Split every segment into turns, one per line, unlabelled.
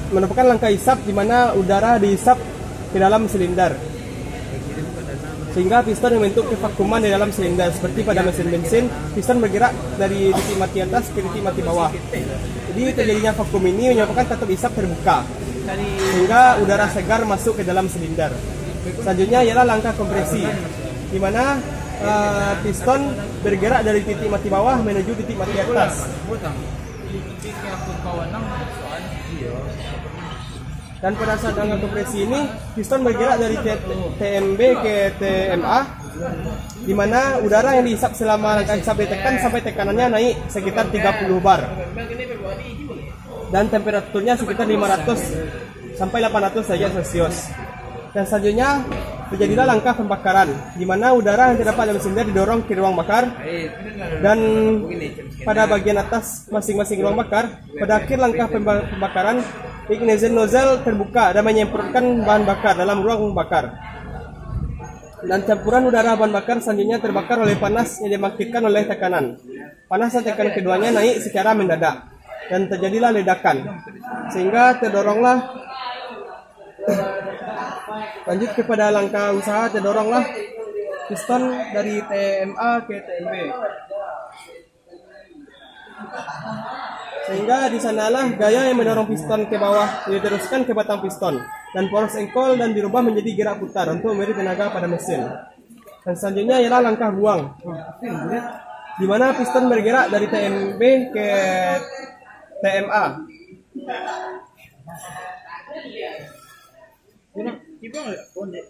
merupakan langkah isap di mana udara diisap ke dalam silinder, sehingga piston membentuk kevakuman di dalam silinder. Seperti pada mesin bensin, piston bergerak dari titik mati atas ke titik mati bawah. Jadi terjadinya vakum ini menyebabkan katup isap terbuka, sehingga udara segar masuk ke dalam silinder. Selanjutnya ialah langkah kompresi, di mana piston bergerak dari titik mati bawah menuju titik mati atas. Dan pada saat langkah kompresi ini, piston bergerak dari TMB ke TMA, di mana udara yang dihisap selama langkah hisap ditekan sampai tekanannya naik sekitar 30 bar. Dan temperaturnya sekitar 500 sampai 800 derajat Celcius. Dan selanjutnya terjadilah langkah pembakaran, di mana udara yang terdapat dalam silinder didorong ke ruang bakar, dan pada bagian atas masing-masing ruang bakar, pada akhir langkah pembakaran, ignition nozzle terbuka dan menyemprotkan bahan bakar dalam ruang bakar. Dan campuran udara bahan bakar selanjutnya terbakar oleh panas yang dibangkitkan oleh tekanan. Panas dan tekanan keduanya naik secara mendadak, dan terjadilah ledakan, sehingga terdoronglah. Lanjut kepada langkah usaha, terdoronglah piston dari TMA ke TMB, sehingga di sanalah gaya yang mendorong piston ke bawah diteruskan ke batang piston, dan poros engkol dan dirubah menjadi gerak putar untuk memberi tenaga pada mesin. Dan selanjutnya ialah langkah buang, di mana piston bergerak dari TMB ke TMA.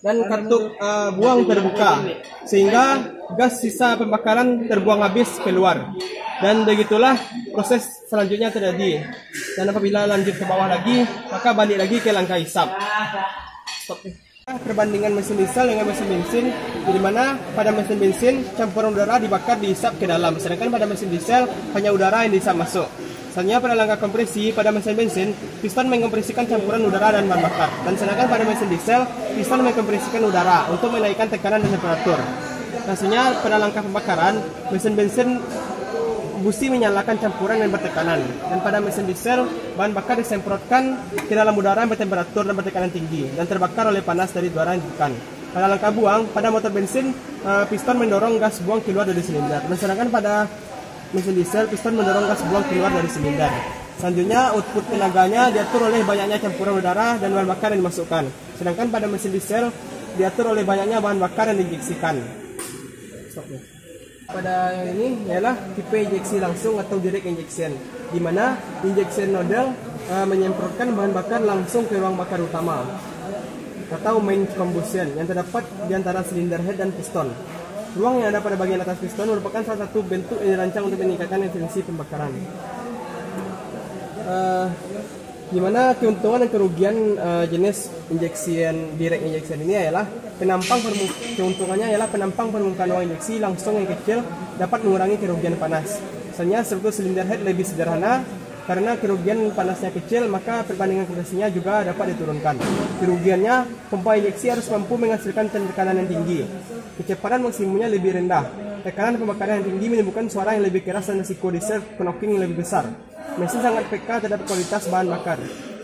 Dan katup buang terbuka, sehingga gas sisa pembakaran terbuang habis keluar. Dan begitulah proses selanjutnya terjadi. Dan apabila lanjut ke bawah lagi, maka balik lagi ke langkah hisap. Perbandingan mesin diesel dengan mesin bensin, di mana pada mesin bensin campuran udara dibakar dihisap ke dalam, sedangkan pada mesin diesel hanya udara yang dihisap masuk. Selanjutnya pada langkah kompresi, pada mesin bensin, piston mengkompresikan campuran udara dan bahan bakar. Dan sedangkan pada mesin diesel, piston mengkompresikan udara untuk menaikkan tekanan dan temperatur. Selanjutnya pada langkah pembakaran, mesin bensin busi menyalakan campuran yang bertekanan. Dan pada mesin diesel, bahan bakar disemprotkan ke dalam udara yang bertemperatur dan bertekanan tinggi, dan terbakar oleh panas dari udara yang ditekan. Pada langkah buang, pada motor bensin, piston mendorong gas buang keluar dari silinder. Dan sedangkan pada mesin diesel, piston mendorong gas buang keluar dari silinder. Selanjutnya, output tenaganya diatur oleh banyaknya campuran udara dan bahan bakar yang dimasukkan. Sedangkan pada mesin diesel diatur oleh banyaknya bahan bakar yang diinjeksikan. Pada yang ini ialah tipe injeksi langsung atau direct injection, di mana injection nozzle menyemprotkan bahan bakar langsung ke ruang bakar utama atau main combustion yang terdapat di antara silinder head dan piston. Ruang yang ada pada bagian atas piston merupakan salah satu bentuk yang dirancang untuk meningkatkan efisiensi pembakaran. Di mana keuntungan dan kerugian jenis direct injection ini adalah keuntungannya ialah penampang permukaan ruang injeksi langsung yang kecil dapat mengurangi kerugian panas. Misalnya struktur silinder head lebih sederhana, karena kerugian panasnya kecil, maka perbandingan kompresinya juga dapat diturunkan. Kerugiannya, pompa injeksi harus mampu menghasilkan tekanan yang tinggi. Kecepatan maksimumnya lebih rendah. Tekanan pembakaran yang tinggi menimbulkan suara yang lebih keras dan risiko diserve knocking yang lebih besar. Mesin sangat peka terhadap kualitas bahan bakar,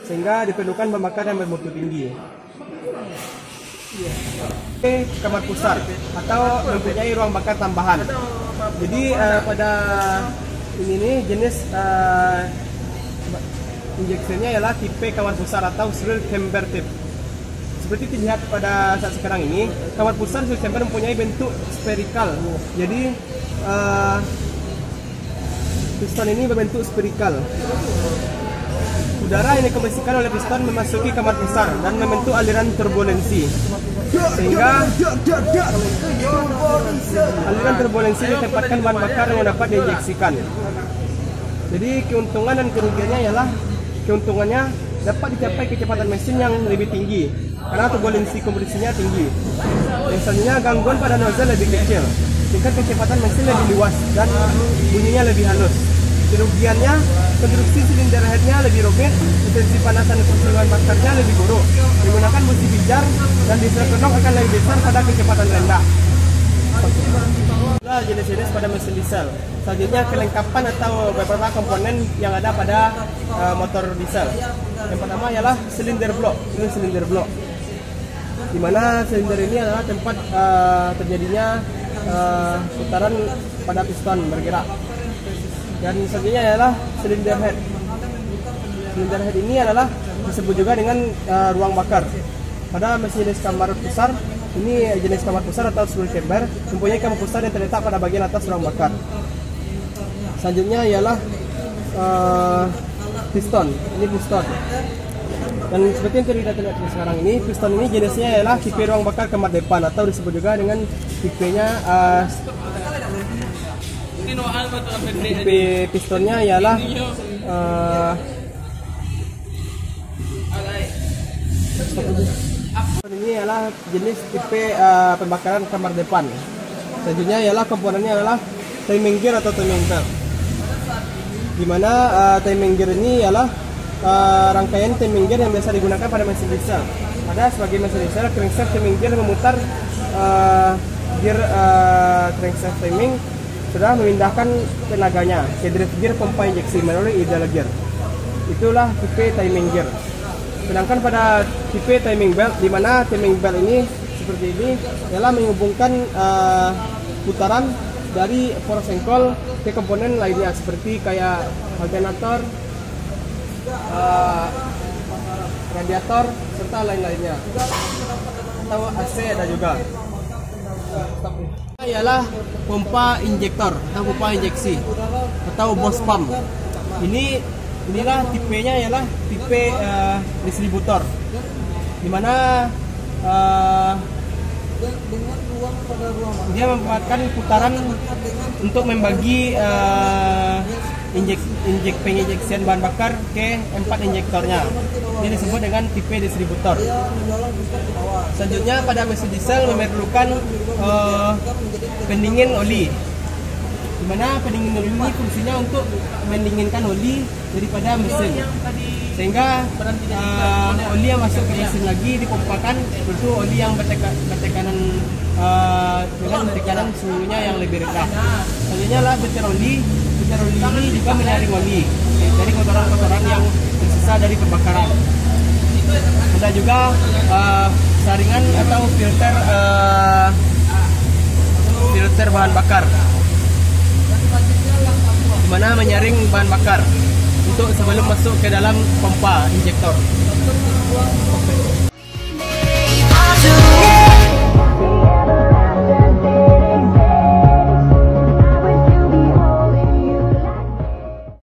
sehingga diperlukan bahan bakar yang bermutu tinggi. Kamar pusar atau mempunyai ruang bakar tambahan. Jadi pada ini nih jenis injeksinya ialah tipe kamar pusar atau swirl chamber type. Seperti dilihat pada saat sekarang ini, kamar pusar swirl chamber mempunyai bentuk spherical. Jadi piston ini berbentuk spherical. Udara yang dikompresikan oleh piston memasuki kamar pusar dan membentuk aliran turbulensi, sehingga aliran turbulensi ditempatkan bahan bakar yang dapat diinjeksikan. Jadi keuntungan dan kerugiannya ialah keuntungannya dapat dicapai kecepatan mesin yang lebih tinggi karena turbulensi kompresinya tinggi. Yang selanjutnya, gangguan pada nozzle lebih kecil, tingkat kecepatan mesin lebih luas dan bunyinya lebih halus. Kerugiannya, konstruksi silinder headnya lebih rumit, potensi panasan dan keseluruhan bakarnya lebih buruk, menggunakan busi pijar dan diesel knok akan lebih besar pada kecepatan rendah. Itulah jenis-jenis pada mesin diesel. Selanjutnya kelengkapan atau beberapa komponen yang ada pada motor diesel. Yang pertama ialah silinder blok. Ini silinder blok, di mana silinder ini adalah tempat terjadinya putaran pada piston bergerak. Dan selanjutnya ialah silinder head. Silinder head ini adalah disebut juga dengan ruang bakar. Pada mesin jenis kamar besar, ini jenis kamar besar atau fuel chamber, mempunyai kamar besar yang terletak pada bagian atas ruang bakar. Selanjutnya ialah piston. Ini piston. Dan seperti yang kita lihat sekarang ini, piston ini jenisnya ialah tipe ruang bakar kamar depan atau disebut juga dengan tipenya tipe pistonnya ialah ini adalah jenis tipe pembakaran kamar depan. Selanjutnya ialah komponennya adalah timing gear atau timing belt. Di mana timing gear ini ialah rangkaian timing gear yang biasa digunakan pada mesin diesel. Pada sebagai mesin diesel, crankshaft timing gear memutar gear crankshaft timing sudah memindahkan tenaganya ke drive gear pompa injeksi melalui idle gear. Itulah tipe timing gear. Sedangkan pada tipe timing belt, di mana timing belt ini seperti ini ialah menghubungkan putaran dari poros engkol ke komponen lainnya seperti kayak alternator, radiator serta lain-lainnya, atau AC ada juga. Ialah pompa injektor atau pompa injeksi atau bos pump. Inilah tipenya ialah tipe distributor, di mana dia memanfaatkan putaran untuk membagi penginjeksian bahan bakar ke 4 injektornya. Ini disebut dengan tipe distributor. Selanjutnya pada mesin diesel memerlukan pendingin oli, di mana pendingin oli ini fungsinya untuk mendinginkan oli daripada mesin, sehingga oli yang masuk ke mesin lagi dipompakan itu oli yang bertekanan dengan tekanan suhunya yang lebih rendah. Selanjutnya lah filter oli. Filter oli ini juga menyaring oli dari kotoran-kotoran yang tersisa dari pembakaran. Ada juga saringan atau filter bahan bakar, di mana menyaring bahan bakar untuk sebelum masuk ke dalam pompa injektor.